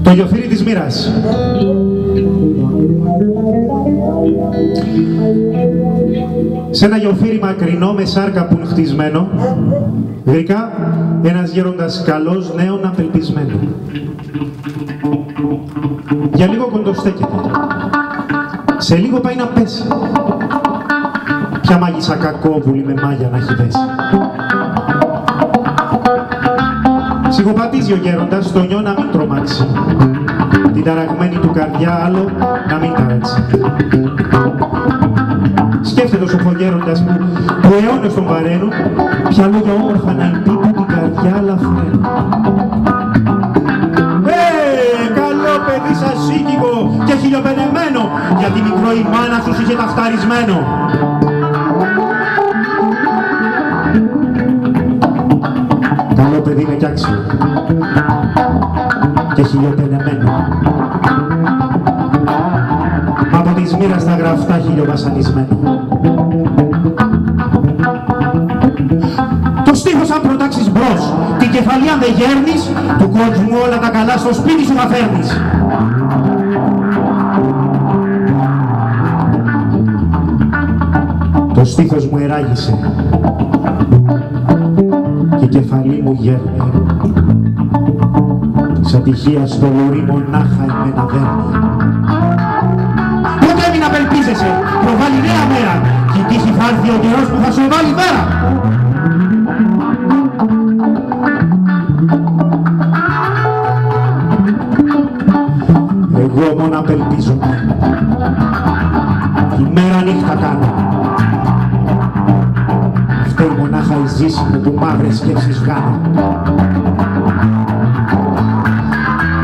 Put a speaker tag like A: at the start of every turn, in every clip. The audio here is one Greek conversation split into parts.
A: Το γιοφύρι της μοίρας. Σε ένα γιοφύρι μακρινό με σάρκα που είναι χτισμένο, γρικά ένας γέροντας καλός νέον απελπισμένο. Για λίγο κοντοστέκεται. Σε λίγο πάει να πέσει. Ποια μάγισσα κακόβουλη με μάγια να έχει δέσει. Ψυχοπατίζει ο γέροντας το νιό να μην τρομάξει. Την ταραγμένη του καρδιά άλλο να μην ταράξει. Σκέφτεται ο σοφογέροντας που αιώνες τον βαραίνουν, ποια λόγια όμορφα να εμπίπτουν την καρδιά λαφραίνουν. Καλό παιδί σας σύκικο και χιλιοπενεμένο, γιατί μικρό η μάνα σου είχε ταυταρισμένο. Καλό παιδί είναι κι άξιο και χιλιοπενεμένο. Από της μοίρας τα γραφτά χιλιοβασανισμένο. Το στίχος αν προτάξεις μπρος, την κεφαλή αν δεν γέρνεις, του κόσμου όλα τα καλά στο σπίτι σου θα φέρνεις. Το στίχος μου εράγησε και η κεφαλή μου γέρνει. Της ατυχίας στο λουρί μονάχα εμένα δέρνει. Πότε μην απελπίζεσαι, προβάλλει νέα μέρα κι η τύχη θα έρθει ο καιρός που θα σου βάλει μέρα. Εγώ μόνο απελπίζομαι, η μέρα νύχτα κάνω. Φταίει μονάχα η ζήση μου που μαύρες σκέψεις βγάνω.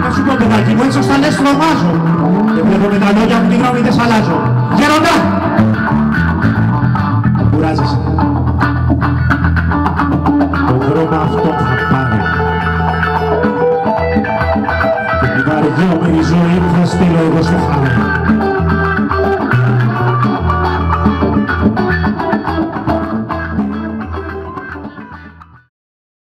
A: Να σου πω παιδάκι μου, έτσι ως τα λες τρομάζω και βλέπω με τα λόγια μου τη γνώμη δεν σ' αλλάζω. Γέροντα! Κουράζεσαι.